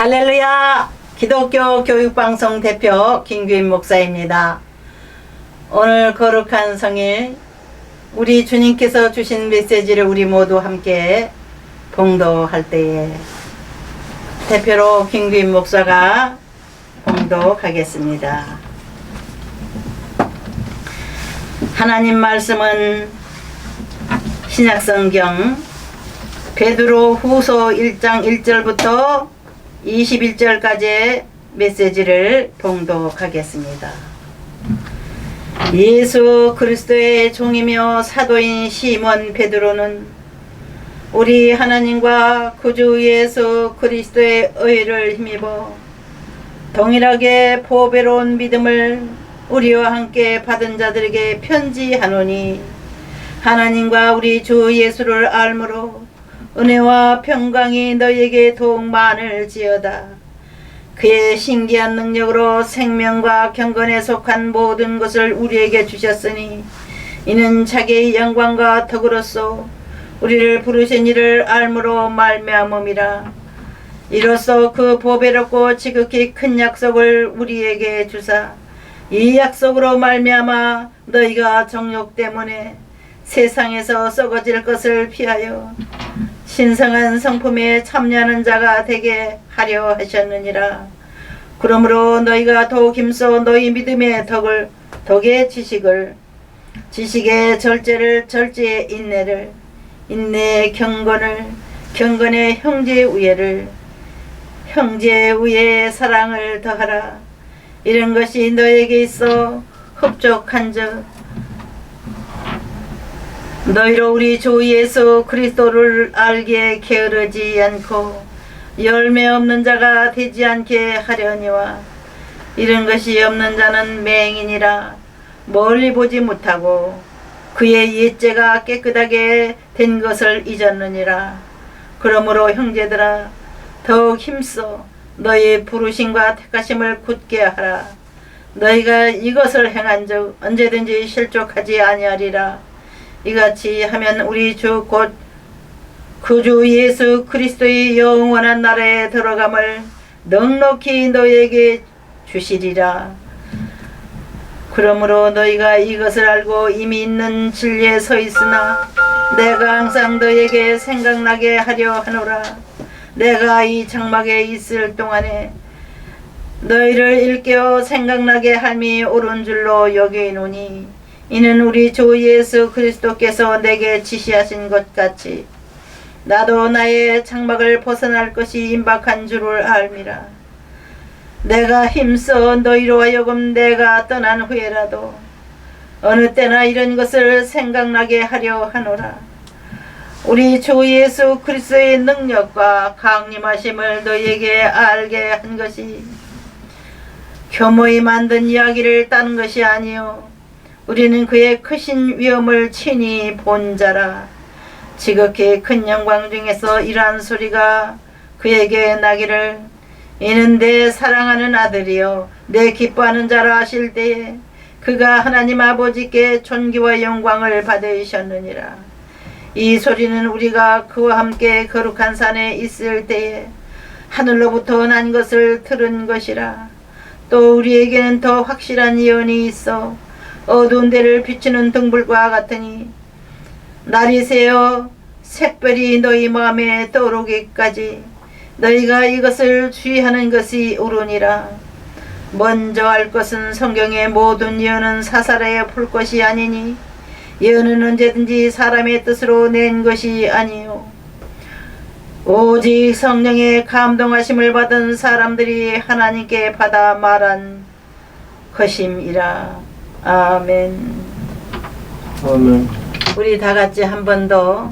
할렐루야! 기독교 교육방송 대표 김규인 목사입니다. 오늘 거룩한 성일, 우리 주님께서 주신 메시지를 우리 모두 함께 봉독할 때에 대표로 김규인 목사가 봉독하겠습니다. 하나님 말씀은 신약성경 베드로 후서 1장 1절부터 21절까지의 메시지를 봉독하겠습니다. 예수 그리스도의 종이며 사도인 시몬 베드로는 우리 하나님과 구주 예수 그리스도의 의를 힘입어 동일하게 보배로운 믿음을 우리와 함께 받은 자들에게 편지하노니, 하나님과 우리 주 예수를 알므로 은혜와 평강이 너희에게 더욱 많을지어다. 그의 신기한 능력으로 생명과 경건에 속한 모든 것을 우리에게 주셨으니, 이는 자기의 영광과 덕으로서 우리를 부르신 이를 알므로 말미암음이라. 이로써 그 보배롭고 지극히 큰 약속을 우리에게 주사, 이 약속으로 말미암아 너희가 정욕 때문에 세상에서 썩어질 것을 피하여 신성한 성품에 참여하는 자가 되게 하려 하셨느니라. 그러므로 너희가 더욱 힘써 너희 믿음의 덕의 지식을, 지식의 절제를, 절제의 인내를, 인내의 경건을, 경건의 형제의 우애를, 형제의 우애의 사랑을 더하라. 이런 것이 너에게 있어 흡족한즉 너희로 우리 주 예수 그리스도를 알기에 게으르지 않고 열매 없는 자가 되지 않게 하려니와, 이런 것이 없는 자는 맹인이라 멀리 보지 못하고 그의 옛죄가 깨끗하게 된 것을 잊었느니라. 그러므로 형제들아, 더욱 힘써 너희 부르심과 택하심을 굳게 하라. 너희가 이것을 행한즉 언제든지 실족하지 아니하리라. 이같이 하면 우리 주 곧 구주 예수 그리스도의 영원한 나라에 들어감을 넉넉히 너희에게 주시리라. 그러므로 너희가 이것을 알고 이미 있는 진리에 서 있으나 내가 항상 너희에게 생각나게 하려 하노라. 내가 이 장막에 있을 동안에 너희를 일깨워 생각나게 함이 옳은 줄로 여기노니, 이는 우리 주 예수 그리스도께서 내게 지시하신 것 같이 나도 나의 장막을 벗어날 것이 임박한 줄을 알미라. 내가 힘써 너희로 하여금 내가 떠난 후에라도 어느 때나 이런 것을 생각나게 하려 하노라. 우리 주 예수 그리스도의 능력과 강림하심을 너희에게 알게 한 것이 교모히 만든 이야기를 따는 것이 아니요, 우리는 그의 크신 위엄을 친히 본 자라. 지극히 큰 영광 중에서 이러한 소리가 그에게 나기를, 이는 내 사랑하는 아들이요 내 기뻐하는 자라 하실 때에 그가 하나님 아버지께 존귀와 영광을 받으셨느니라. 이 소리는 우리가 그와 함께 거룩한 산에 있을 때에 하늘로부터 난 것을 들은 것이라. 또 우리에게는 더 확실한 예언이 있어 어두운 데를 비추는 등불과 같으니, 날이 새어 색별이 너희 마음에 떠오르기까지 너희가 이것을 주의하는 것이 옳으니라. 먼저 알 것은 성경의 모든 예언은 사사라에 풀 것이 아니니, 예언은 언제든지 사람의 뜻으로 낸 것이 아니요 오직 성령의 감동하심을 받은 사람들이 하나님께 받아 말한 것임이라. 아멘. 아멘. 우리 다 같이 한 번 더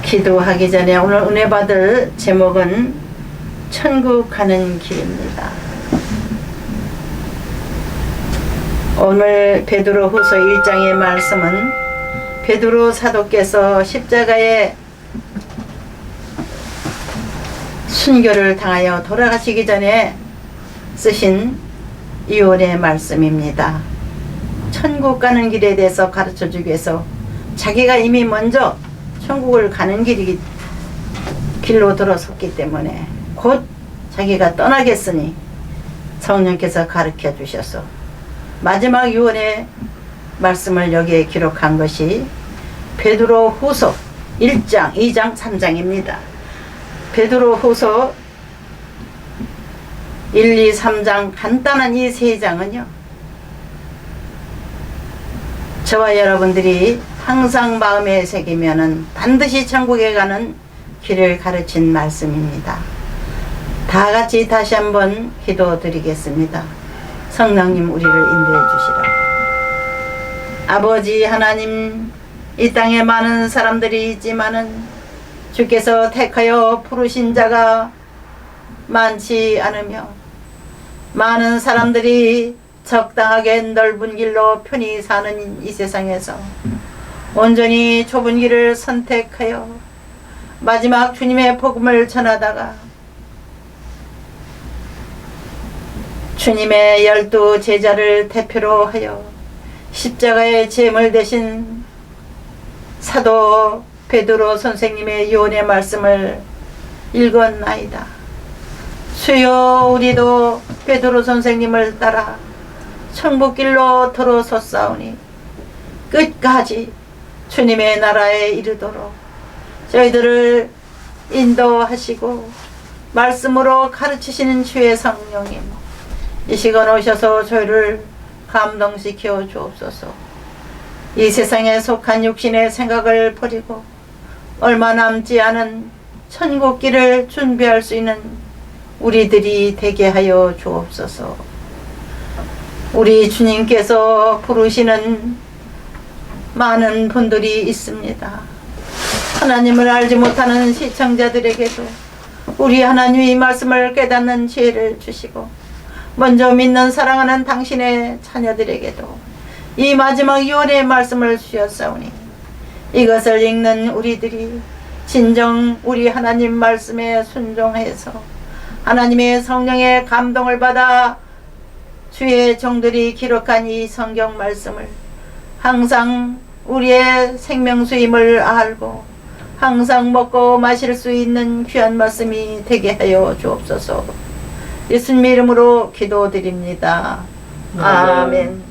기도하기 전에 오늘 은혜 받을 제목은 천국 가는 길입니다. 오늘 베드로 후서 1장의 말씀은 베드로 사도께서 십자가에 순교를 당하여 돌아가시기 전에 쓰신 이혼의 말씀입니다. 천국 가는 길에 대해서 가르쳐 주기 위해서 자기가 이미 먼저 천국을 가는 길로 들어섰기 때문에 곧 자기가 떠나겠으니 성령께서 가르쳐 주셔서 마지막 유언의 말씀을 여기에 기록한 것이 베드로 후서 1장, 2장, 3장입니다. 베드로 후서 1, 2, 3장 간단한 이 세 장은요, 저와 여러분들이 항상 마음에 새기면은 반드시 천국에 가는 길을 가르친 말씀입니다. 다 같이 다시 한번 기도드리겠습니다. 성령님, 우리를 인도해 주시라. 아버지 하나님, 이 땅에 많은 사람들이 있지만은 주께서 택하여 부르신 자가 많지 않으며 많은 사람들이 적당하게 넓은 길로 편히 사는 이 세상에서 온전히 좁은 길을 선택하여 마지막 주님의 복음을 전하다가 주님의 12 제자를 대표로 하여 십자가의 제물 대신 사도 베드로 선생님의 유언의 말씀을 읽었나이다. 주여, 우리도 베드로 선생님을 따라 천국길로 들어섰사오니 끝까지 주님의 나라에 이르도록 저희들을 인도하시고 말씀으로 가르치시는 주의 성령님, 이 시간 오셔서 저희를 감동시켜 주옵소서. 이 세상에 속한 육신의 생각을 버리고 얼마 남지 않은 천국길을 준비할 수 있는 우리들이 되게 하여 주옵소서. 우리 주님께서 부르시는 많은 분들이 있습니다. 하나님을 알지 못하는 시청자들에게도 우리 하나님의 말씀을 깨닫는 지혜를 주시고, 먼저 믿는 사랑하는 당신의 자녀들에게도 이 마지막 유언의 말씀을 주셨사오니 이것을 읽는 우리들이 진정 우리 하나님 말씀에 순종해서 하나님의 성령의 감동을 받아 주의 종들이 기록한 이 성경 말씀을 항상 우리의 생명수임을 알고 항상 먹고 마실 수 있는 귀한 말씀이 되게 하여 주옵소서. 예수님의 이름으로 기도드립니다. 아멘.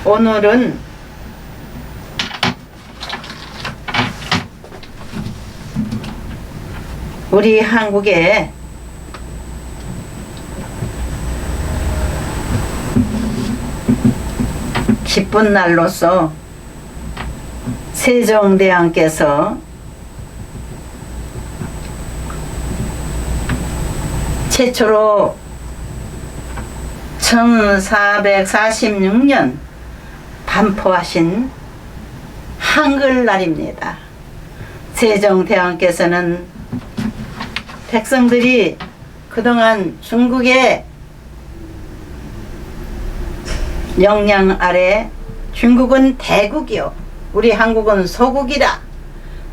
오늘은 우리 한국의 기쁜 날로서 세종대왕께서 최초로 1446년 반포하신 한글날입니다. 세종대왕께서는 백성들이 그동안 중국의 영향 아래 중국은 대국이요 우리 한국은 소국이다.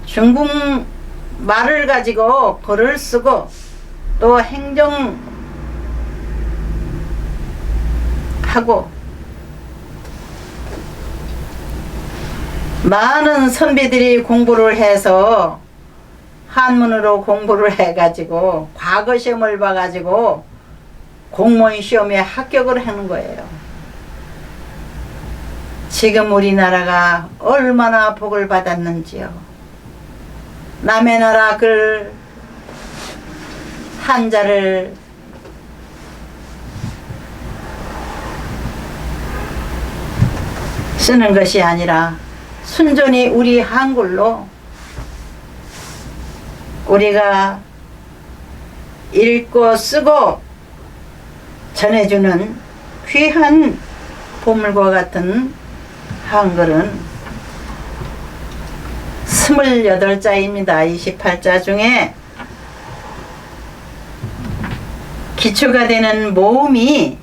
중국 말을 가지고 글을 쓰고 또 행정하고 많은 선비들이 공부를 해서 한문으로 공부를 해가지고 과거 시험을 봐가지고 공무원 시험에 합격을 하는 거예요. 지금 우리나라가 얼마나 복을 받았는지요. 남의 나라 글 한자를 쓰는 것이 아니라 순전히 우리 한글로 우리가 읽고 쓰고 전해주는 귀한 보물과 같은 한글은 28자입니다. 28자 중에 기초가 되는 모음이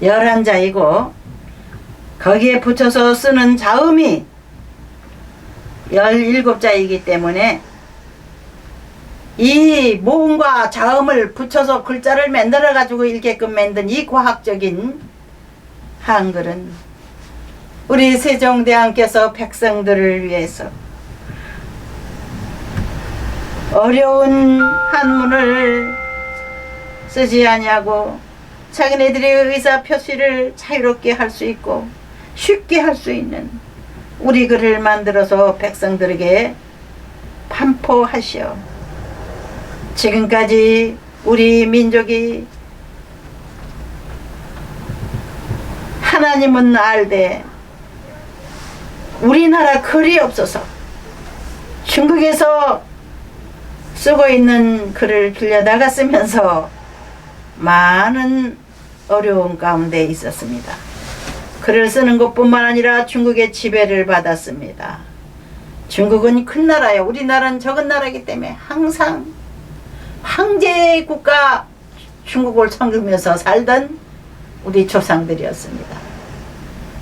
11자이고 거기에 붙여서 쓰는 자음이 17자이기 때문에 이 모음과 자음을 붙여서 글자를 만들어 가지고 읽게끔 만든 이 과학적인 한글은 우리 세종대왕께서 백성들을 위해서 어려운 한문을 쓰지 아니하고 자기네들의 의사표시를 자유롭게 할 수 있고 쉽게 할 수 있는 우리 글을 만들어서 백성들에게 반포하시어 지금까지 우리 민족이 하나님은 알되 우리나라 글이 없어서 중국에서 쓰고 있는 글을 빌려다가 쓰면서 많은 어려움 가운데 있었습니다. 글을 쓰는 것뿐만 아니라 중국의 지배를 받았습니다. 중국은 큰 나라예요. 우리나라는 적은 나라이기 때문에 항상 황제의 국가 중국을 섬기면서 살던 우리 조상들이었습니다.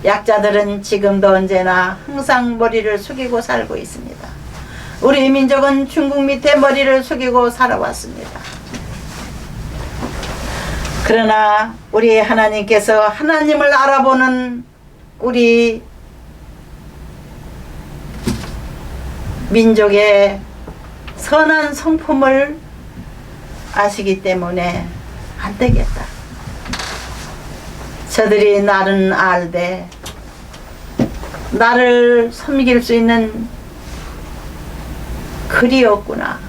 약자들은 지금도 언제나 항상 머리를 숙이고 살고 있습니다. 우리 민족은 중국 밑에 머리를 숙이고 살아왔습니다. 그러나 우리 하나님께서 하나님을 알아보는 우리 민족의 선한 성품을 아시기 때문에 안 되겠다. 저들이 나를 알되 나를 섬길 수 있는 글이 없구나.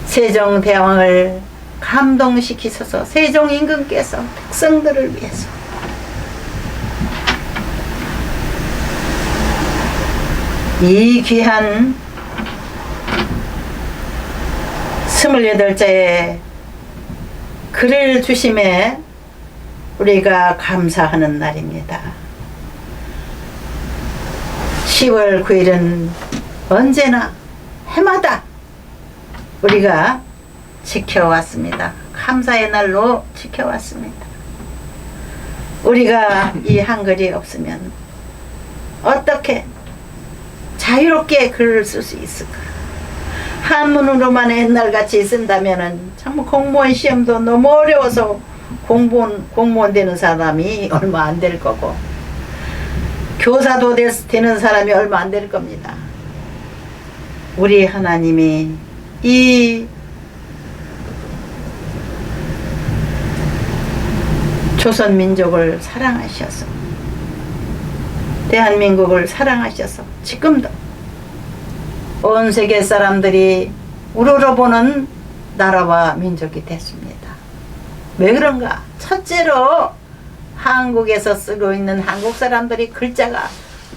세종대왕을 감동시키셔서 세종임금께서 백성들을 위해서 이 귀한 28자의 글을 주심에 우리가 감사하는 날입니다. 10월 9일은 언제나 해마다 우리가 지켜왔습니다. 감사의 날로 지켜왔습니다. 우리가 이 한글이 없으면 어떻게 자유롭게 글을 쓸 수 있을까? 한문으로만 옛날같이 쓴다면은 참 공무원 시험도 너무 어려워서 공무원 되는 사람이 얼마 안 될 거고 교사도 되는 사람이 얼마 안 될 겁니다. 우리 하나님이 이 조선 민족을 사랑하셔서 대한민국을 사랑하셔서 지금도 온 세계 사람들이 우러러보는 나라와 민족이 됐습니다. 왜 그런가? 첫째로 한국에서 쓰고 있는 한국 사람들이 글자가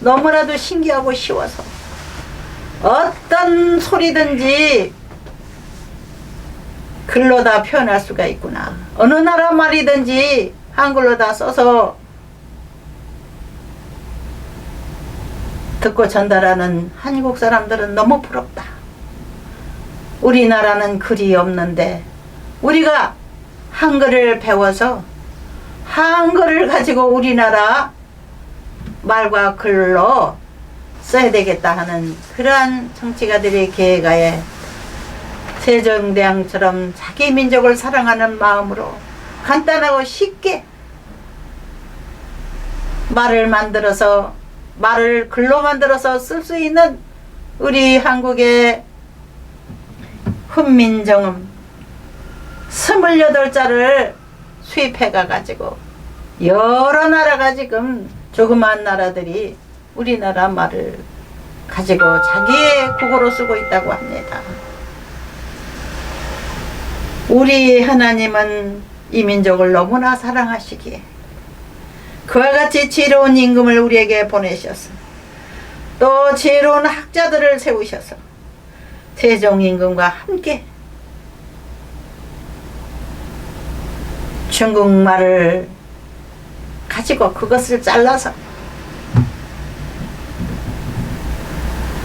너무나도 신기하고 쉬워서 어떤 소리든지 글로 다 표현할 수가 있구나. 어느 나라 말이든지 한글로 다 써서 듣고 전달하는 한국 사람들은 너무 부럽다. 우리나라는 글이 없는데 우리가 한글을 배워서 한글을 가지고 우리나라 말과 글로 써야 되겠다 하는 그러한 정치가들의 계획하에 세종대왕처럼 자기 민족을 사랑하는 마음으로 간단하고 쉽게 말을 글로 만들어서 쓸 수 있는 우리 한국의 훈민정음 28자를 수입해가 가지고 여러 나라가 지금 조그마한 나라들이 우리나라 말을 가지고 자기의 국어로 쓰고 있다고 합니다. 우리 하나님은 이 민족을 너무나 사랑하시기에 그와 같이 지혜로운 임금을 우리에게 보내셔서 또 지혜로운 학자들을 세우셔서 세종임금과 함께 중국말을 가지고 그것을 잘라서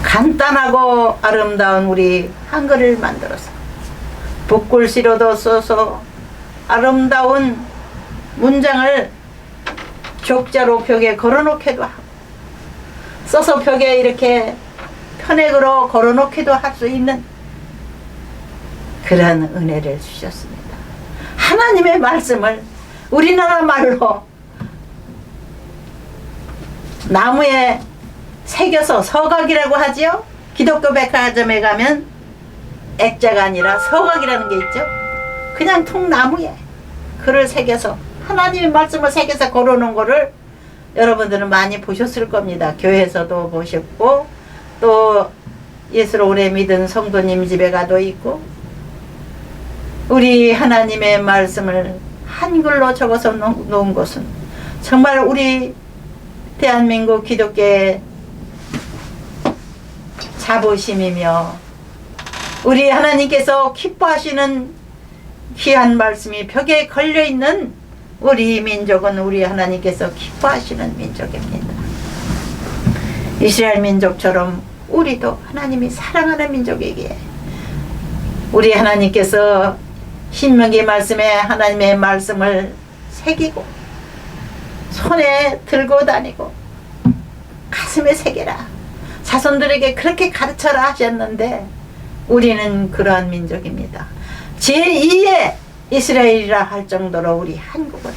간단하고 아름다운 우리 한글을 만들어서 붓글씨로도 써서 아름다운 문장을 족자로 벽에 걸어놓기도 하고 써서 벽에 이렇게 편액으로 걸어놓기도 할 수 있는 그런 은혜를 주셨습니다. 하나님의 말씀을 우리나라 말로 나무에 새겨서 서각이라고 하지요. 기독교 백화점에 가면 액자가 아니라 서각이라는 게 있죠. 그냥 통나무에 글을 새겨서 하나님의 말씀을 새겨서 걸어놓은 거를 여러분들은 많이 보셨을 겁니다. 교회에서도 보셨고 또 예수를 오래 믿은 성도님 집에 가도 있고 우리 하나님의 말씀을 한글로 적어서 놓은 것은 정말 우리 대한민국 기독교의 자부심이며 우리 하나님께서 기뻐하시는 귀한 말씀이 벽에 걸려있는 우리 민족은 우리 하나님께서 기뻐하시는 민족입니다. 이스라엘 민족처럼 우리도 하나님이 사랑하는 민족이기에 우리 하나님께서 신명기 말씀에 하나님의 말씀을 새기고 손에 들고 다니고 가슴에 새겨라 자손들에게 그렇게 가르쳐라 하셨는데 우리는 그러한 민족입니다. 제2의 이스라엘이라 할 정도로 우리 한국은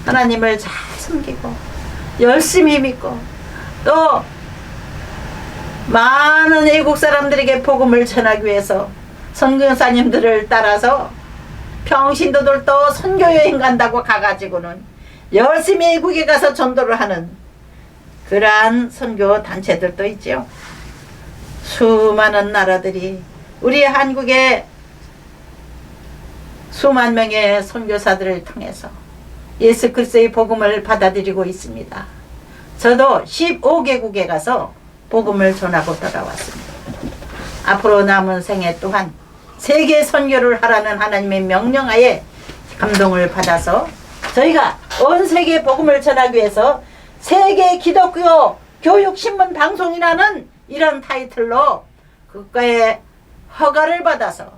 하나님을 잘 섬기고 열심히 믿고 또 많은 외국 사람들에게 복음을 전하기 위해서 선교사님들을 따라서 평신도들도 선교여행 간다고 가가지고는 열심히 외국에 가서 전도를 하는 그러한 선교 단체들도 있죠. 수많은 나라들이 우리 한국의 수만 명의 선교사들을 통해서 예수 그리스도의 복음을 받아들이고 있습니다. 저도 15개국에 가서 복음을 전하고 돌아왔습니다. 앞으로 남은 생애 또한 세계 선교를 하라는 하나님의 명령하에 감동을 받아서 저희가 온 세계 복음을 전하기 위해서 세계 기독교 교육신문 방송이라는 이런 타이틀로 국가의 허가를 받아서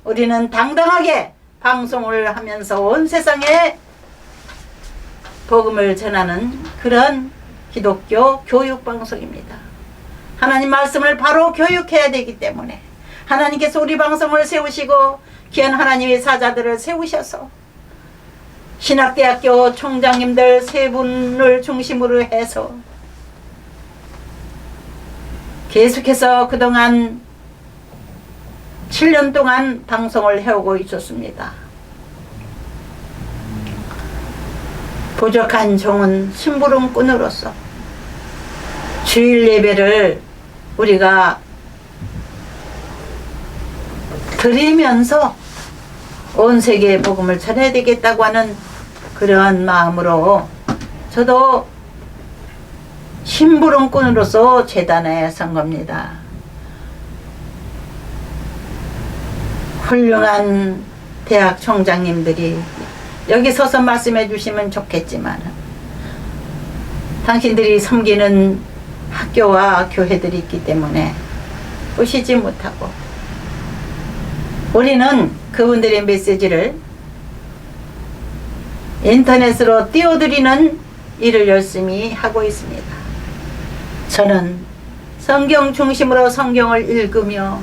우리는 당당하게 방송을 하면서 온 세상에 복음을 전하는 그런 기독교 교육방송입니다. 하나님 말씀을 바로 교육해야 되기 때문에 하나님께서 우리 방송을 세우시고 귀한 하나님의 사자들을 세우셔서 신학대학교 총장님들 세 분을 중심으로 해서 계속해서 그동안 7년 동안 방송을 해오고 있었습니다. 부족한 종은 심부름꾼으로서 주일 예배를 우리가 드리면서 온 세계에 복음을 전해야 되겠다고 하는 그러한 마음으로 저도 심부름꾼으로서 재단에 선 겁니다. 훌륭한 대학 총장님들이 여기 서서 말씀해 주시면 좋겠지만 당신들이 섬기는 학교와 교회들이 있기 때문에 오시지 못하고 우리는 그분들의 메시지를 인터넷으로 띄워드리는 일을 열심히 하고 있습니다. 저는 성경 중심으로 성경을 읽으며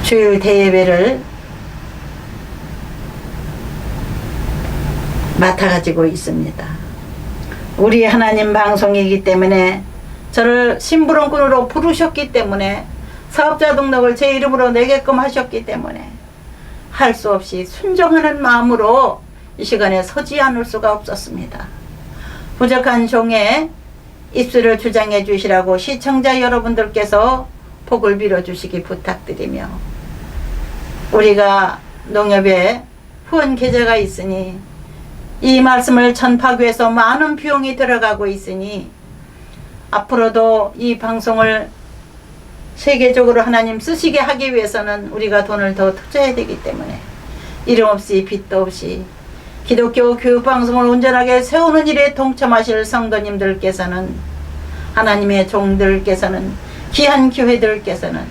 주일 대예배를 맡아가지고 있습니다. 우리 하나님 방송이기 때문에 저를 심부름꾼으로 부르셨기 때문에 사업자 등록을 제 이름으로 내게끔 하셨기 때문에 할 수 없이 순종하는 마음으로 이 시간에 서지 않을 수가 없었습니다. 부족한 종의 입술을 주장해 주시라고 시청자 여러분들께서 복을 빌어 주시기 부탁드리며 우리가 농협에 후원 계좌가 있으니 이 말씀을 전파하기 위해서 많은 비용이 들어가고 있으니 앞으로도 이 방송을 세계적으로 하나님 쓰시게 하기 위해서는 우리가 돈을 더 투자해야 되기 때문에 이름 없이 빚도 없이 기독교 교육방송을 온전하게 세우는 일에 동참하실 성도님들께서는 하나님의 종들께서는 귀한 교회들께서는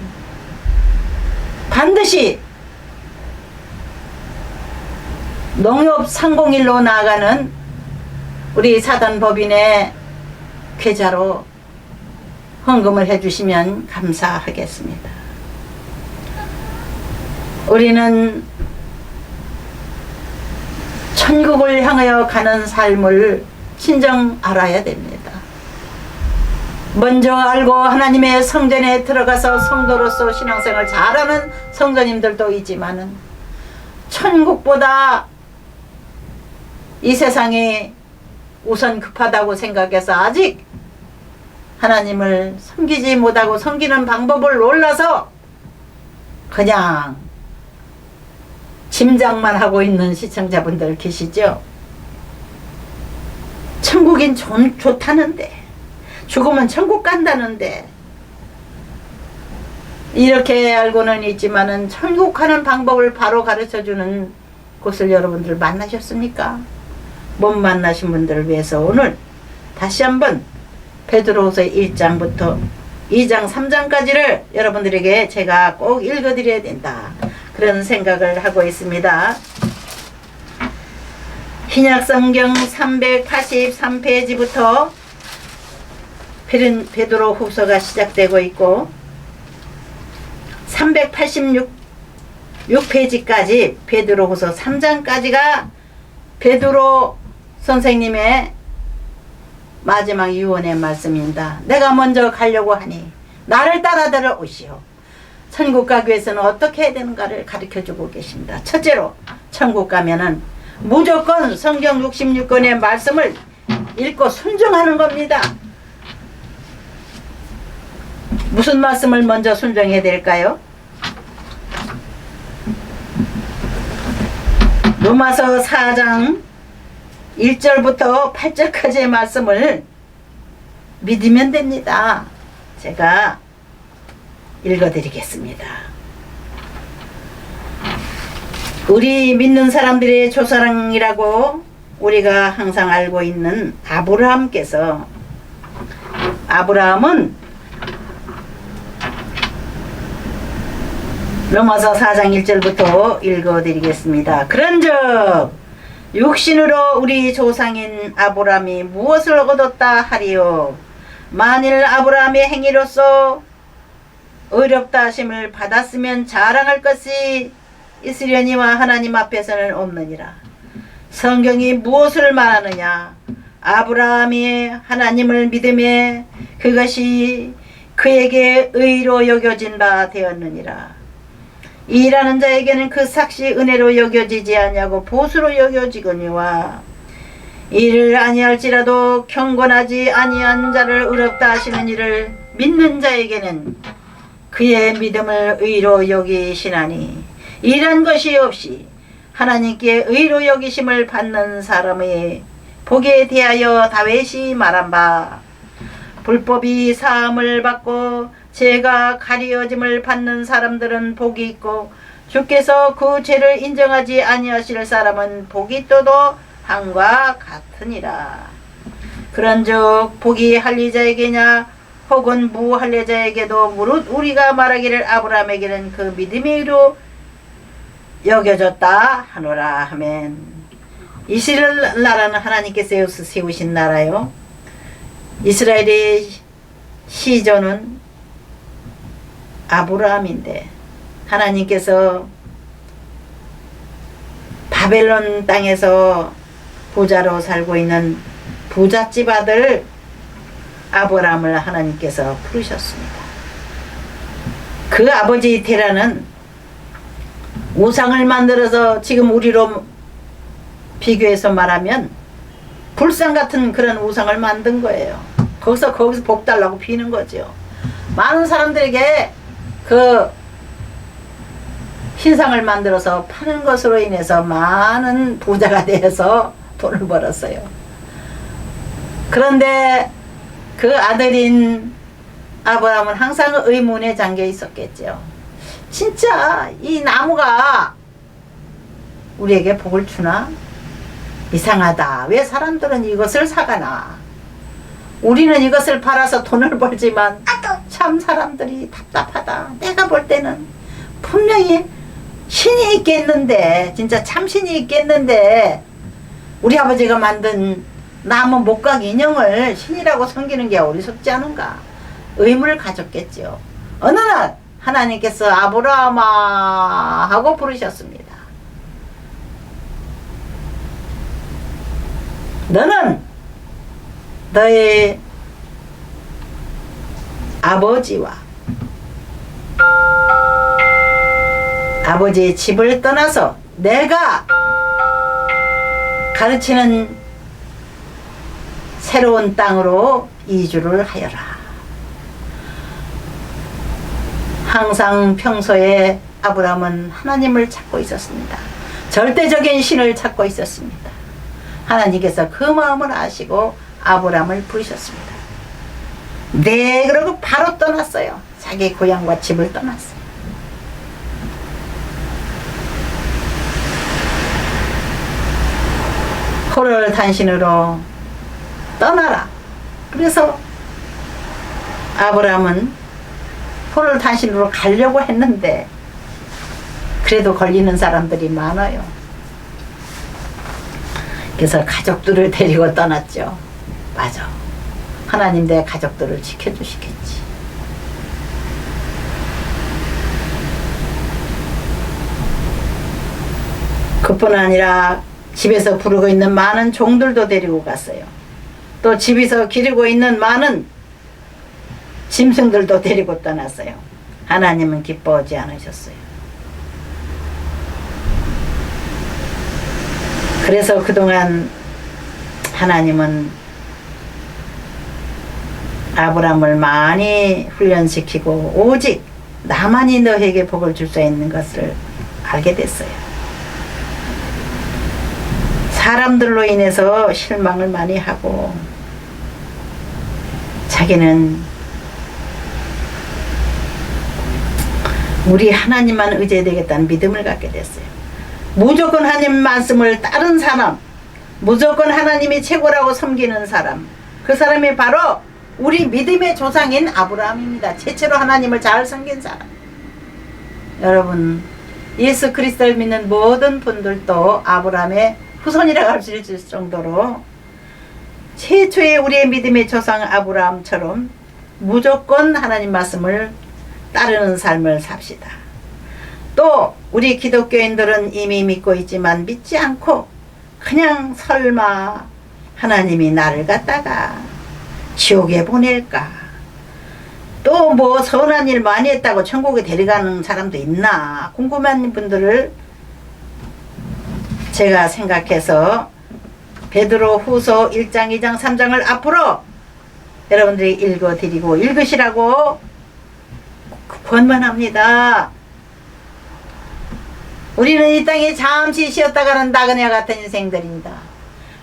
반드시 농협 상공일로 나아가는 우리 사단법인의 계좌로 헌금을 해주시면 감사하겠습니다. 우리는 천국을 향하여 가는 삶을 진정 알아야 됩니다. 먼저 알고 하나님의 성전에 들어가서 성도로서 신앙생활 잘하는 성도님들도 있지만은 천국보다 이 세상이 우선 급하다고 생각해서 아직 하나님을 섬기지 못하고 섬기는 방법을 몰라서 그냥 짐작만 하고 있는 시청자분들 계시죠? 천국인 좋다는데, 죽으면 천국 간다는데, 이렇게 알고는 있지만은 천국 가는 방법을 바로 가르쳐주는 곳을 여러분들 만나셨습니까? 못 만나신 분들을 위해서 오늘 다시 한번 베드로후서 1장부터 2장 3장까지를 여러분들에게 제가 꼭 읽어드려야 된다, 그런 생각을 하고 있습니다. 신약성경 383페이지부터 베드로후서가 시작되고 있고 386페이지까지 베드로후서 3장까지가 베드로 선생님의 마지막 유언의 말씀입니다. 내가 먼저 가려고 하니 나를 따라들어 오시오. 천국 가기 위해서는 어떻게 해야 되는가를 가르쳐주고 계십니다. 첫째로 천국 가면은 무조건 성경 66권의 말씀을 읽고 순종하는 겁니다. 무슨 말씀을 먼저 순종해야 될까요? 로마서 4장 1절부터 8절까지의 말씀을 믿으면 됩니다. 제가 읽어드리겠습니다. 우리 믿는 사람들의 조상이라고 우리가 항상 알고 있는 아브라함께서, 아브라함은 로마서 4장 1절부터 읽어드리겠습니다. 그런즉 육신으로 우리 조상인 아브라함이 무엇을 얻었다 하리요? 만일 아브라함의 행위로서 의롭다 하심을 받았으면 자랑할 것이 있으려니와 하나님 앞에서는 없느니라. 성경이 무엇을 말하느냐? 아브라함이 하나님을 믿음에 그것이 그에게 의로 여겨진 바 되었느니라. 일하는 자에게는 그 삭시 은혜로 여겨지지 아니하고 보수로 여겨지거니와 일을 아니할지라도 경건하지 아니한 자를 의롭다 하시는 이를 믿는 자에게는 그의 믿음을 의로 여기시나니 일한 것이 없이 하나님께 의로 여기심을 받는 사람의 복에 대하여 다윗이 말한 바 불법이 사함을 받고 죄가 가리어짐을 받는 사람들은 복이 있고 주께서 그 죄를 인정하지 아니하실 사람은 복이 또도 함과 같으니라. 그런즉 복이 할례자에게냐 혹은 무할례자에게도 무릇 우리가 말하기를 아브라함에게는 그 믿음의 의로 여겨졌다 하노라 하면, 이스라엘 나라는 하나님께서 세우신 나라요. 이스라엘의 시조는 아브라함인데 하나님께서 바벨론 땅에서 부자로 살고 있는 부잣집 아들 아브라함을 하나님께서 부르셨습니다. 그 아버지 테라는 우상을 만들어서 지금 우리로 비교해서 말하면 불상 같은 그런 우상을 만든 거예요. 거기서 복 달라고 비는 거죠. 많은 사람들에게 그 신상을 만들어서 파는 것으로 인해서 많은 부자가 되어서 돈을 벌었어요. 그런데 그 아들인 아브라함은 항상 의문에 잠겨 있었겠죠. 진짜 이 나무가 우리에게 복을 주나? 이상하다. 왜 사람들은 이것을 사가나? 우리는 이것을 팔아서 돈을 벌지만 참 사람들이 답답하다. 내가 볼 때는 분명히 신이 있겠는데, 진짜 참 신이 있겠는데 우리 아버지가 만든 나무 목각 인형을 신이라고 섬기는 게 어리석지 않은가? 의문을 가졌겠죠. 어느 날 하나님께서 아브라함아 하고 부르셨습니다. 너는 너의 아버지와 아버지의 집을 떠나서 내가 가르치는 새로운 땅으로 이주를 하여라. 항상 평소에 아브라함은 하나님을 찾고 있었습니다. 절대적인 신을 찾고 있었습니다. 하나님께서 그 마음을 아시고 아브라함을 부르셨습니다. 네, 그러고 바로 떠났어요. 자기 고향과 집을 떠났어요. 호를 단신으로 떠나라. 그래서 아브라함은 호를 단신으로 가려고 했는데 그래도 걸리는 사람들이 많아요. 그래서 가족들을 데리고 떠났죠. 맞아. 하나님 내 가족들을 지켜주시겠지. 그뿐 아니라 집에서 부르고 있는 많은 종들도 데리고 갔어요. 또 집에서 기르고 있는 많은 짐승들도 데리고 떠났어요. 하나님은 기뻐하지 않으셨어요. 그래서 그동안 하나님은 아브라함을 많이 훈련시키고 오직 나만이 너에게 복을 줄 수 있는 것을 알게 됐어요. 사람들로 인해서 실망을 많이 하고 자기는 우리 하나님만 의지되겠다는 믿음을 갖게 됐어요. 무조건 하나님 말씀을 따른 사람, 무조건 하나님이 최고라고 섬기는 사람, 그 사람이 바로 우리 믿음의 조상인 아브라함입니다. 최초로 하나님을 잘 섬긴 사람. 여러분, 예수 그리스도를 믿는 모든 분들도 아브라함의 후손이라고 할 수 있을 정도로 최초의 우리의 믿음의 조상 아브라함처럼 무조건 하나님 말씀을 따르는 삶을 삽시다. 또 우리 기독교인들은 이미 믿고 있지만 믿지 않고 그냥 설마 하나님이 나를 갖다가 지옥에 보낼까, 또 뭐 선한 일 많이 했다고 천국에 데려가는 사람도 있나 궁금한 분들을 제가 생각해서 베드로 후서 1장 2장 3장을 앞으로 여러분들이 읽어드리고 읽으시라고 권면합니다. 우리는 이 땅에 잠시 쉬었다가는 나그네 같은 인생들입니다.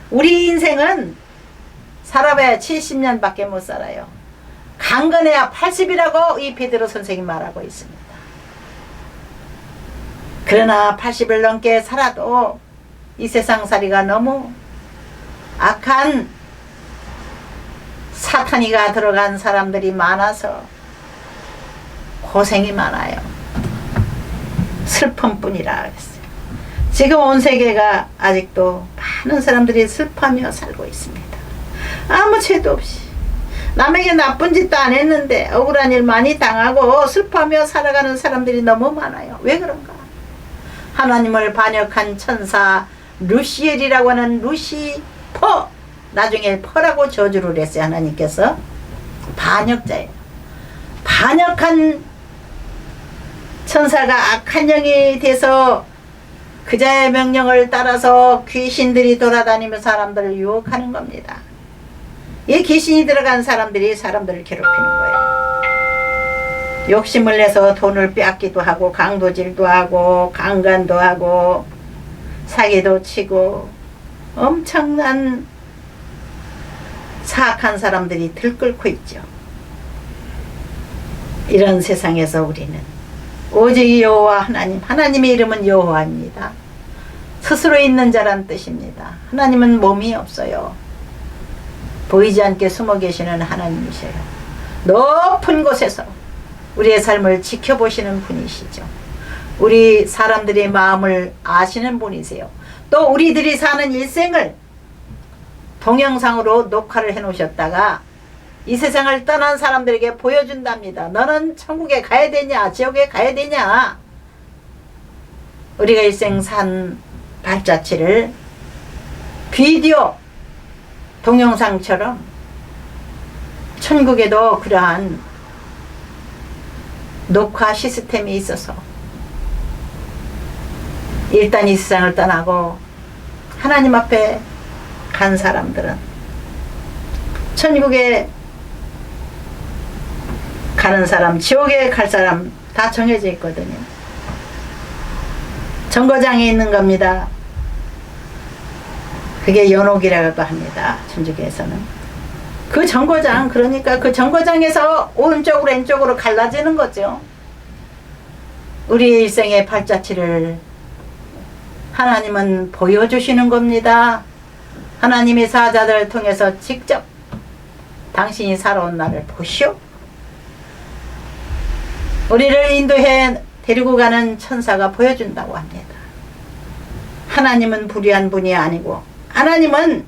우리 인생은 살아봐야 70년밖에 못 살아요. 강건해야 80이라고 이 베드로 선생이 말하고 있습니다. 그러나 80을 넘게 살아도 이 세상살이가 너무 악한 사탄이가 들어간 사람들이 많아서 고생이 많아요. 슬픔뿐이라 그랬어요. 지금 온 세계가 아직도 많은 사람들이 슬퍼하며 살고 있습니다. 아무 죄도 없이 남에게 나쁜 짓도 안 했는데 억울한 일 많이 당하고 슬퍼하며 살아가는 사람들이 너무 많아요. 왜 그런가? 하나님을 반역한 천사 루시엘이라고 하는 루시퍼, 나중에 퍼라고 저주를 했어요. 하나님께서 반역자예요. 반역한 천사가 악한 영이 돼서 그자의 명령을 따라서 귀신들이 돌아다니며 사람들을 유혹하는 겁니다. 이 귀신이 들어간 사람들이 사람들을 괴롭히는 거예요. 욕심을 내서 돈을 빼앗기도 하고 강도질도 하고 강간도 하고 사기도 치고 엄청난 사악한 사람들이 들끓고 있죠. 이런 세상에서 우리는 오직 여호와 하나님, 하나님의 이름은 여호와입니다. 스스로 있는 자란 뜻입니다. 하나님은 몸이 없어요. 보이지 않게 숨어 계시는 하나님이셔요. 높은 곳에서 우리의 삶을 지켜보시는 분이시죠. 우리 사람들의 마음을 아시는 분이세요. 또 우리들이 사는 일생을 동영상으로 녹화를 해 놓으셨다가 이 세상을 떠난 사람들에게 보여준답니다. 너는 천국에 가야 되냐, 지옥에 가야 되냐. 우리가 일생 산 발자취를 비디오 동영상처럼 천국에도 그러한 녹화 시스템이 있어서 일단 이 세상을 떠나고 하나님 앞에 간 사람들은 천국에 가는 사람, 지옥에 갈 사람 다 정해져 있거든요. 정거장에 있는 겁니다. 그게 연옥이라고 합니다. 천주교에서는. 그 정거장, 그러니까 그 정거장에서 오른쪽으로 왼쪽으로 갈라지는 거죠. 우리의 일생의 발자취를 하나님은 보여주시는 겁니다. 하나님의 사자들을 통해서 직접 당신이 살아온 나를 보시오. 우리를 인도해 데리고 가는 천사가 보여준다고 합니다. 하나님은 불의한 분이 아니고 하나님은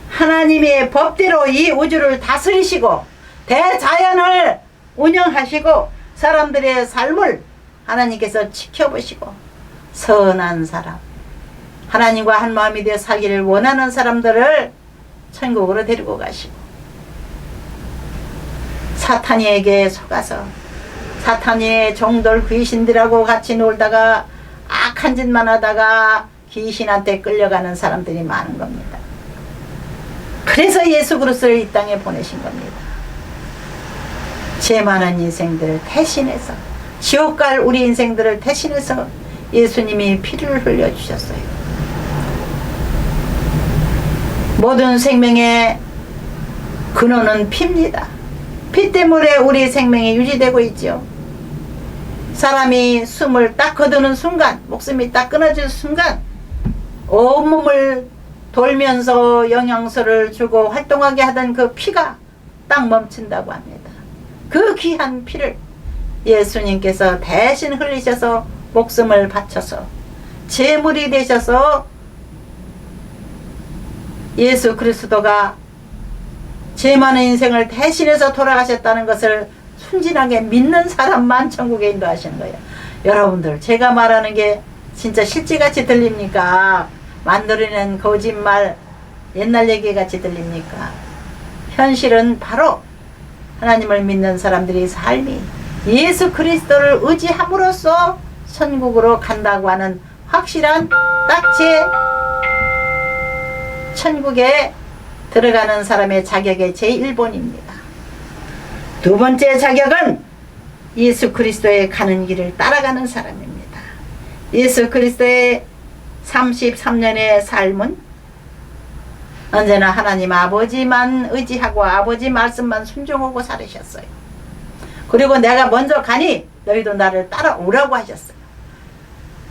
하나님의 법대로 이 우주를 다스리시고 대자연을 운영하시고 사람들의 삶을 하나님께서 지켜보시고 선한 사람, 하나님과 한마음이 되어 살기를 원하는 사람들을 천국으로 데리고 가시고 사탄이에게 속아서 사탄의 종들 귀신들하고 같이 놀다가 악한 짓만 하다가 귀신한테 끌려가는 사람들이 많은 겁니다. 그래서 예수 그리스도를 이 땅에 보내신 겁니다. 죄 많은 인생들을 대신해서 지옥 갈 우리 인생들을 대신해서 예수님이 피를 흘려주셨어요. 모든 생명의 근원은 피입니다. 피 때문에 우리 생명이 유지되고 있죠. 사람이 숨을 딱 거두는 순간, 목숨이 딱 끊어질 순간 온몸을 돌면서 영양소를 주고 활동하게 하던 그 피가 딱 멈춘다고 합니다. 그 귀한 피를 예수님께서 대신 흘리셔서 목숨을 바쳐서 제물이 되셔서 예수 그리스도가 죄 많은 인생을 대신해서 돌아가셨다는 것을 순진하게 믿는 사람만 천국에 인도하시는 거예요. 여러분들, 제가 말하는 게 진짜 실제같이 들립니까? 만들어낸 거짓말, 옛날 얘기같이 들립니까? 현실은 바로 하나님을 믿는 사람들의 삶이 예수 그리스도를 의지함으로써 천국으로 간다고 하는 확실한 딱지의 천국에 들어가는 사람의 자격의 제1번입니다. 두 번째 자격은 예수 그리스도의 가는 길을 따라가는 사람입니다. 예수 그리스도의 33년의 삶은 언제나 하나님 아버지만 의지하고 아버지 말씀만 순종하고 살으셨어요. 그리고 내가 먼저 가니 너희도 나를 따라오라고 하셨어요.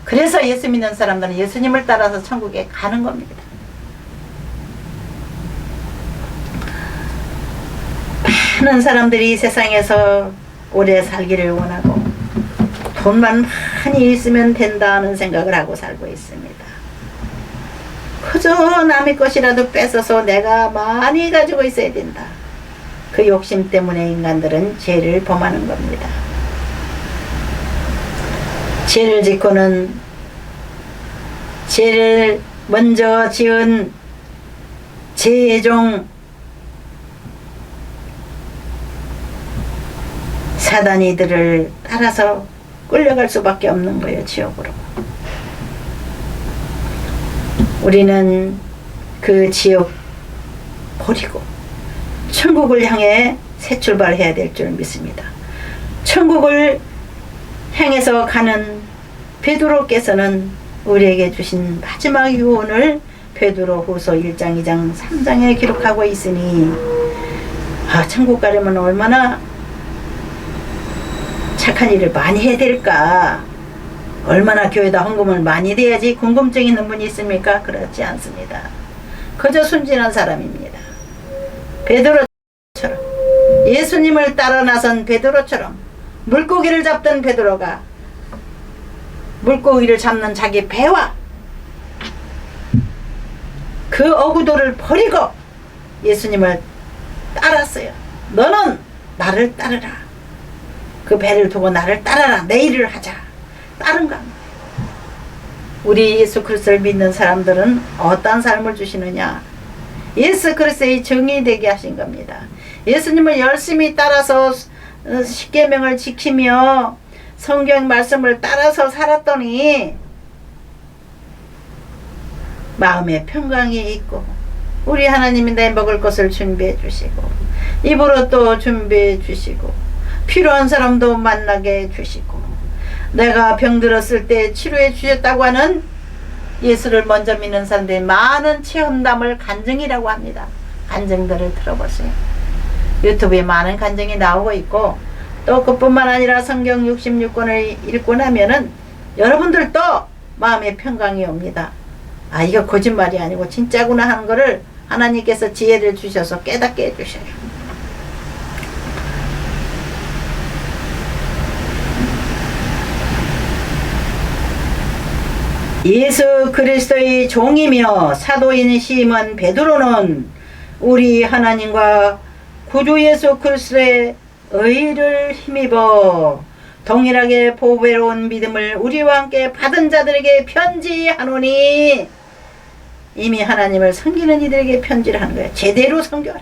그래서 예수 믿는 사람들은 예수님을 따라서 천국에 가는 겁니다. 많은 사람들이 이 세상에서 오래 살기를 원하고 돈만 많이 있으면 된다는 생각을 하고 살고 있습니다. 그저 남의 것이라도 뺏어서 내가 많이 가지고 있어야 된다. 그 욕심 때문에 인간들은 죄를 범하는 겁니다. 죄를 짓고는 죄를 먼저 지은 죄의 종 사단이들을 따라서 끌려갈 수밖에 없는 거예요. 지옥으로. 우리는 그 지옥 버리고 천국을 향해 새 출발해야 될 줄 믿습니다. 천국을 향해서 가는 베드로께서는 우리에게 주신 마지막 유언을 베드로후서 1장, 2장, 3장에 기록하고 있으니 천국 가려면 얼마나 착한 일을 많이 해야 될까? 얼마나 교회에다 헌금을 많이 돼야지 궁금증 있는 분이 있습니까? 그렇지 않습니다. 그저 순진한 사람입니다. 베드로처럼 예수님을 따라 나선 베드로처럼 물고기를 잡던 베드로가 물고기를 잡는 자기 배와 그 어구도를 버리고 예수님을 따랐어요. 너는 나를 따르라. 그 배를 두고 나를 따라라. 내 일을 하자. 따른가. 우리 예수 그리스도를 믿는 사람들은 어떤 삶을 주시느냐? 예수 그리스도의 정이 되게 하신 겁니다. 예수님을 열심히 따라서 십계명을 지키며 성경 말씀을 따라서 살았더니 마음에 평강이 있고 우리 하나님이 내 먹을 것을 준비해 주시고 입으로 또 준비해 주시고 필요한 사람도 만나게 해주시고 내가 병들었을 때 치료해 주셨다고 하는 예수를 먼저 믿는 사람들이 많은 체험담을 간증이라고 합니다. 간증들을 들어보세요. 유튜브에 많은 간증이 나오고 있고 또 그뿐만 아니라 성경 66권을 읽고 나면은 여러분들도 마음의 평강이 옵니다. 아, 이거 거짓말이 아니고 진짜구나 하는 거를 하나님께서 지혜를 주셔서 깨닫게 해주셔요. 예수 그리스도의 종이며 사도인 시몬 베드로는 우리 하나님과 구주 예수 그리스도의 의를 힘입어 동일하게 보배로운 믿음을 우리와 함께 받은 자들에게 편지하노니 이미 하나님을 섬기는 이들에게 편지를 하는 거예요. 제대로 섬겨라.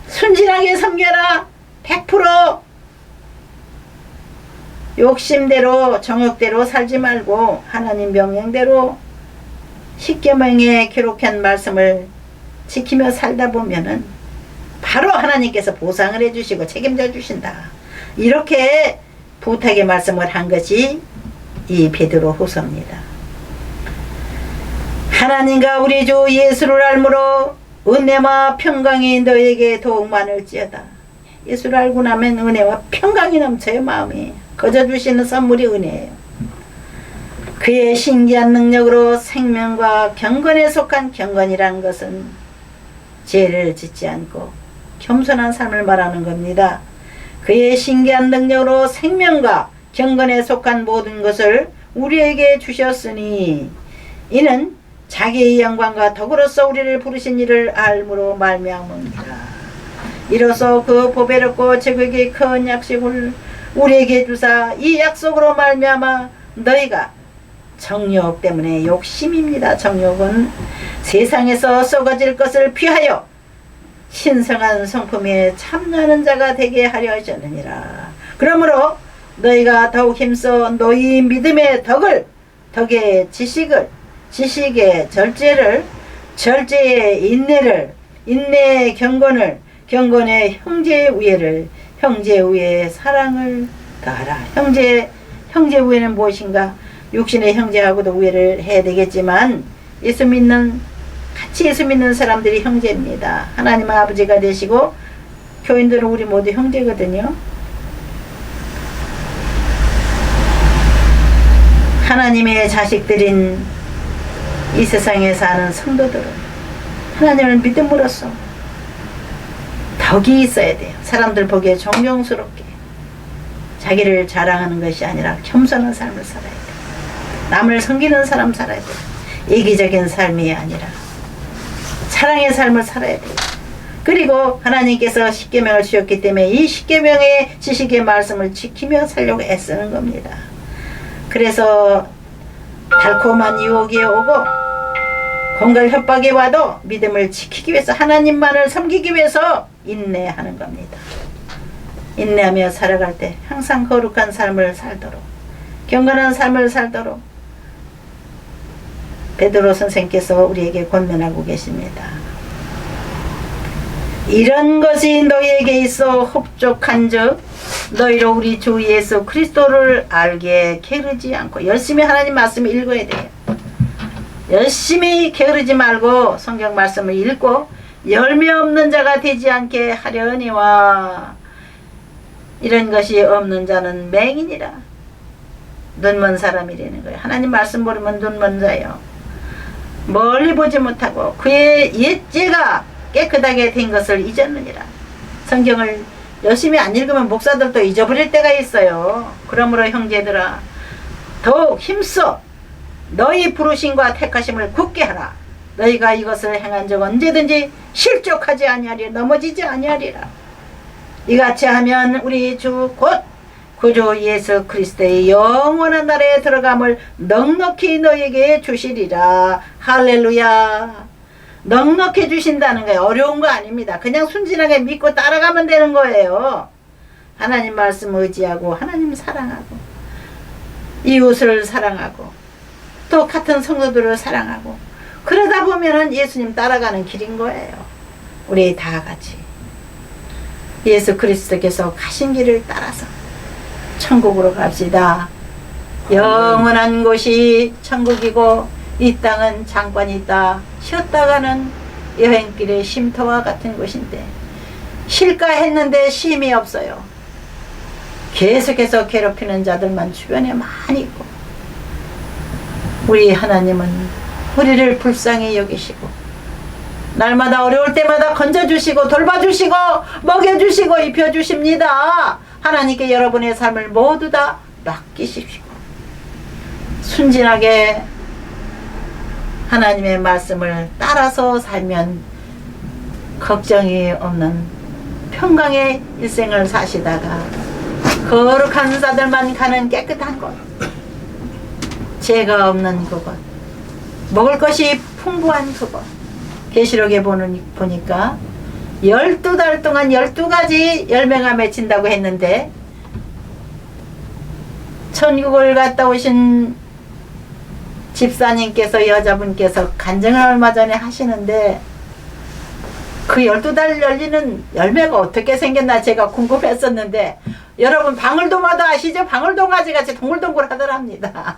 순진하게 섬겨라. 100% 욕심대로 정욕대로 살지 말고 하나님 명령대로 십계명에 기록한 말씀을 지키며 살다 보면은 바로 하나님께서 보상을 해주시고 책임져 주신다. 이렇게 부탁의 말씀을 한 것이 이 베드로 후서입니다. 하나님과 우리 주 예수를 알므로 은혜와 평강이 너에게 더욱 많을지어다. 예수를 알고 나면 은혜와 평강이 넘쳐요. 마음이 거저 주시는 선물이 은혜예요. 그의 신기한 능력으로 생명과 경건에 속한 경건이라는 것은 죄를 짓지 않고 겸손한 삶을 말하는 겁니다. 그의 신기한 능력으로 생명과 경건에 속한 모든 것을 우리에게 주셨으니 이는 자기의 영광과 덕으로서 우리를 부르신 이를 알므로 말미암음이라. 이로써 그 보배롭고 제국의 큰 약속을 우리에게 주사 이 약속으로 말미암아 너희가 정욕 때문에 욕심입니다. 정욕은 세상에서 썩어질 것을 피하여 신성한 성품에 참여하는 자가 되게 하려 하셨느니라. 그러므로 너희가 더욱 힘써 너희 믿음의 덕을, 덕의 지식을, 지식의 절제를, 절제의 인내를, 인내의 경건을, 경건의 형제의 우애를, 형제의 우애의 사랑을 더하라. 형제 우애는 무엇인가? 육신의 형제하고도 우애를 해야 되겠지만 같이 예수 믿는 사람들이 형제입니다. 하나님 아버지가 되시고 교인들은 우리 모두 형제거든요. 하나님의 자식들인 이 세상에 사는 성도들은 하나님을 믿음으로써 덕이 있어야 돼요. 사람들 보기에 존경스럽게 자기를 자랑하는 것이 아니라 겸손한 삶을 살아야 돼요. 남을 섬기는 사람 살아야 돼요. 이기적인 삶이 아니라 사랑의 삶을 살아야 돼요. 그리고 하나님께서 십계명을 주셨기 때문에 이 십계명의 지식의 말씀을 지키며 살려고 애쓰는 겁니다. 그래서 달콤한 유혹이 오고 공갈 협박이 와도 믿음을 지키기 위해서 하나님만을 섬기기 위해서 인내하는 겁니다. 인내하며 살아갈 때 항상 거룩한 삶을 살도록 경건한 삶을 살도록 베드로 선생께서 우리에게 권면하고 계십니다. 이런 것이 너희에게 있어 흡족한즉 너희로 우리 주 예수 그리스도를 알게 게으르지 않고 열심히 하나님 말씀을 읽어야 돼요. 열심히 게으르지 말고 성경 말씀을 읽고 열매 없는 자가 되지 않게 하려니와 이런 것이 없는 자는 맹인이라. 눈먼 사람이라는 거예요. 하나님 말씀 모르면 눈먼 자예요. 멀리 보지 못하고 그의 옛죄가 깨끗하게 된 것을 잊었느니라. 성경을 열심히 안 읽으면 목사들도 잊어버릴 때가 있어요. 그러므로 형제들아 더욱 힘써 너희 부르심과 택하심을 굳게 하라. 너희가 이것을 행한 적 언제든지 실족하지 아니하리라. 넘어지지 아니하리라. 이같이 하면 우리 주 곧 구주 예수 그리스도의 영원한 나라에 들어감을 넉넉히 너에게 주시리라. 할렐루야. 넉넉해 주신다는 거예요. 어려운 거 아닙니다. 그냥 순진하게 믿고 따라가면 되는 거예요. 하나님 말씀 의지하고 하나님 사랑하고 이웃을 사랑하고 또 같은 성도들을 사랑하고 그러다 보면은 예수님 따라가는 길인 거예요. 우리 다 같이 예수 그리스도께서 가신 길을 따라서 천국으로 갑시다. 영원한 곳이 천국이고 이 땅은 장관이다. 쉬었다가는 여행길의 쉼터와 같은 곳인데 쉴까 했는데 쉼이 없어요. 계속해서 괴롭히는 자들만 주변에 많이 있고 우리 하나님은 우리를 불쌍히 여기시고 날마다 어려울 때마다 건져주시고 돌봐주시고 먹여주시고 입혀주십니다. 하나님께 여러분의 삶을 모두 다 맡기십시오. 순진하게 하나님의 말씀을 따라서 살면 걱정이 없는 평강의 일생을 사시다가 거룩한 자들만 가는 깨끗한 곳, 죄가 없는 그곳, 먹을 것이 풍부한 그곳, 계시록에 보니까 12달 동안 12가지 열매가 맺힌다고 했는데 천국을 갔다 오신 집사님께서 여자분께서 간증을 얼마 전에 하시는데 그 12달 열리는 열매가 어떻게 생겼나 제가 궁금했었는데 여러분 방울도마다 아시죠? 방울동아지 같이 동글동글 하더랍니다.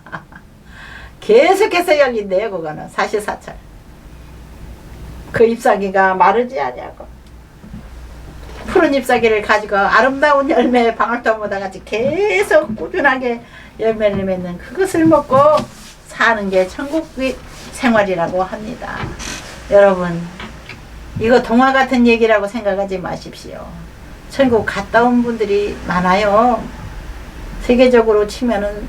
계속해서 열린대요. 그거는 사시사철. 그 잎사귀가 마르지 아니하고 푸른 잎사귀를 가지고 아름다운 열매 방울토마다 같이 계속 꾸준하게 열매를 맺는 그것을 먹고 사는 게 천국 생활이라고 합니다. 여러분 이거 동화 같은 얘기라고 생각하지 마십시오. 천국 갔다 온 분들이 많아요. 세계적으로 치면은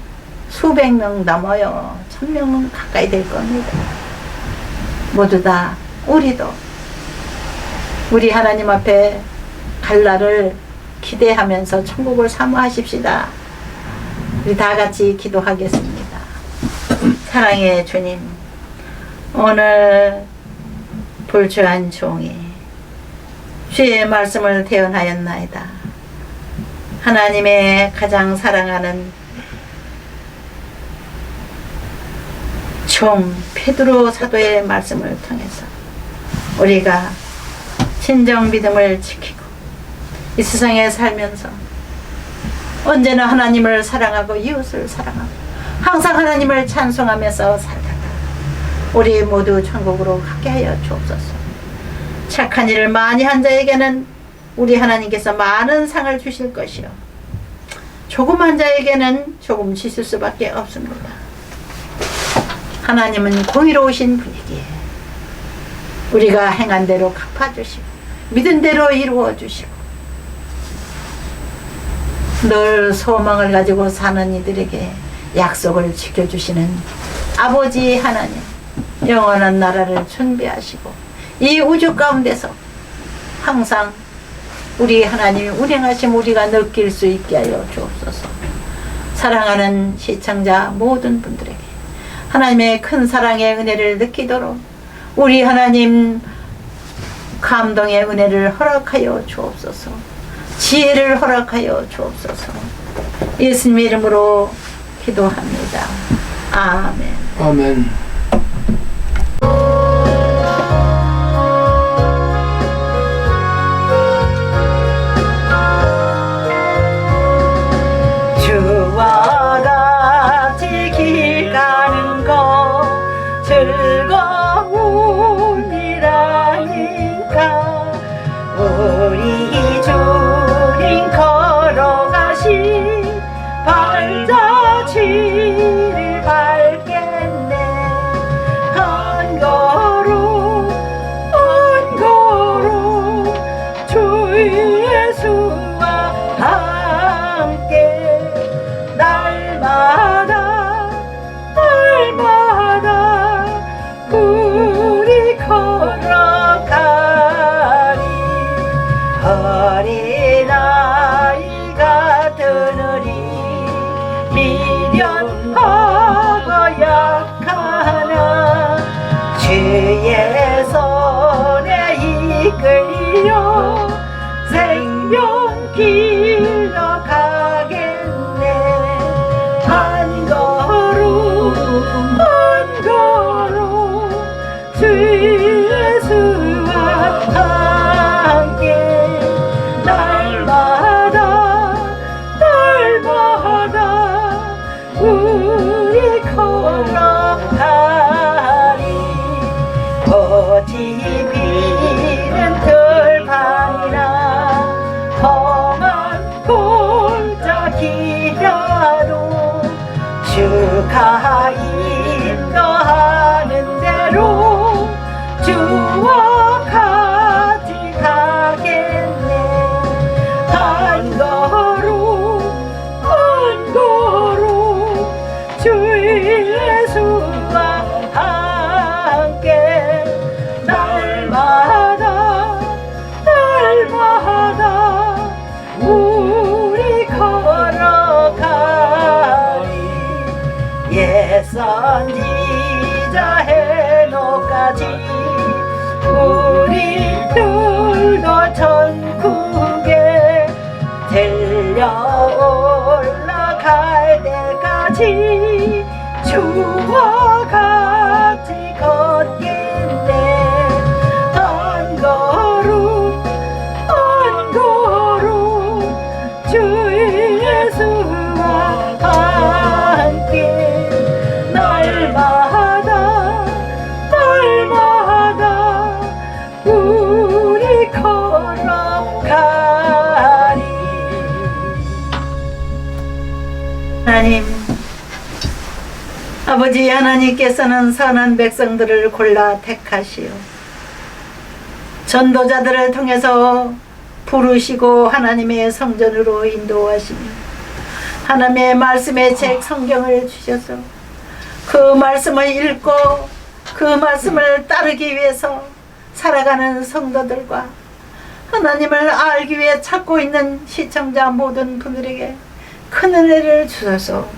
수백 명 넘어요. 1000명은 가까이 될 겁니다. 모두 다 우리도 우리 하나님 앞에 갈 날을 기대하면서 천국을 사모하십시다. 우리 다 같이 기도하겠습니다. 사랑의 주님, 오늘 불주한 종이 주의 말씀을 대언하였나이다. 하나님의 가장 사랑하는 종 베드로 사도의 말씀을 통해서 우리가 진정 믿음을 지키고 이 세상에 살면서 언제나 하나님을 사랑하고 이웃을 사랑하고 항상 하나님을 찬송하면서 살다가 우리 모두 천국으로 가게 하여 주옵소서. 착한 일을 많이 한 자에게는 우리 하나님께서 많은 상을 주실 것이요 조금한 자에게는 조금 주실 수밖에 없습니다. 하나님은 공의로우신 분이기에 우리가 행한 대로 갚아주시고 믿은 대로 이루어주시고 늘 소망을 가지고 사는 이들에게 약속을 지켜주시는 아버지 하나님, 영원한 나라를 준비하시고 이 우주 가운데서 항상 우리 하나님이 운행하심 우리가 느낄 수 있게 하여 주옵소서. 사랑하는 시청자 모든 분들에게 하나님의 큰 사랑의 은혜를 느끼도록 우리 하나님 감동의 은혜를 허락하여 주옵소서. 지혜를 허락하여 주옵소서. 예수님의 이름으로 기도합니다. 아멘. 아멘. 주와 같이 길 가는 거 즐거운 일아닌가. 우리 주님 걸어가신 발자취를 밟겠네. 한 걸음 한 걸음 주 예수와 함께 날마다 날마다 우리 걸어가리. 어린아이가 드느리 미련하고 약하나 주에서 던지자 해노까지 우리들도 천국에 들려 올라갈 때까지 주와 같이 걷겠네. 한 걸음 한 걸음 주 예수와 함께 날마다 날마다 우리 걸어가리. 하나님, 아버지 하나님께서는 선한 백성들을 골라 택하시오 전도자들을 통해서 부르시고 하나님의 성전으로 인도하시며 하나님의 말씀의 책 성경을 주셔서 그 말씀을 읽고 그 말씀을 따르기 위해서 살아가는 성도들과 하나님을 알기 위해 찾고 있는 시청자 모든 분들에게 큰 은혜를 주셔서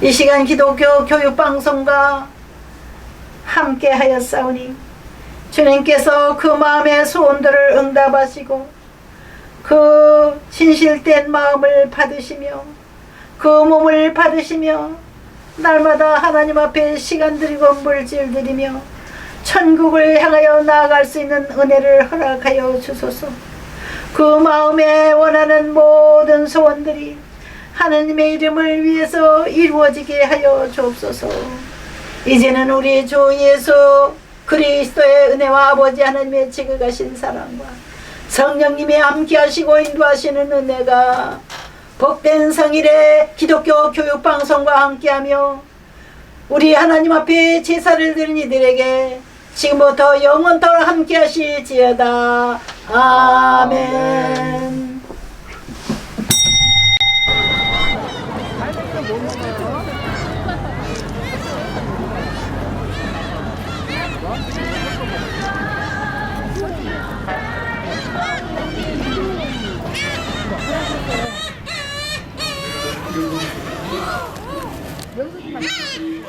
이 시간 기독교 교육방송과 함께 하였사오니 주님께서 그 마음의 소원들을 응답하시고 그 진실된 마음을 받으시며 그 몸을 받으시며 날마다 하나님 앞에 시간 들이고 물질 들이며 천국을 향하여 나아갈 수 있는 은혜를 허락하여 주소서. 그 마음에 원하는 모든 소원들이 하나님의 이름을 위해서 이루어지게 하여 주옵소서. 이제는 우리 주 예수 그리스도의 은혜와 아버지 하나님의 지극하신 사랑과 성령님이 함께하시고 인도하시는 은혜가 복된 성일의 기독교 교육방송과 함께하며 우리 하나님 앞에 제사를 드린 이들에게 지금부터 영원토록 함께하실지어다. 아멘. 명수님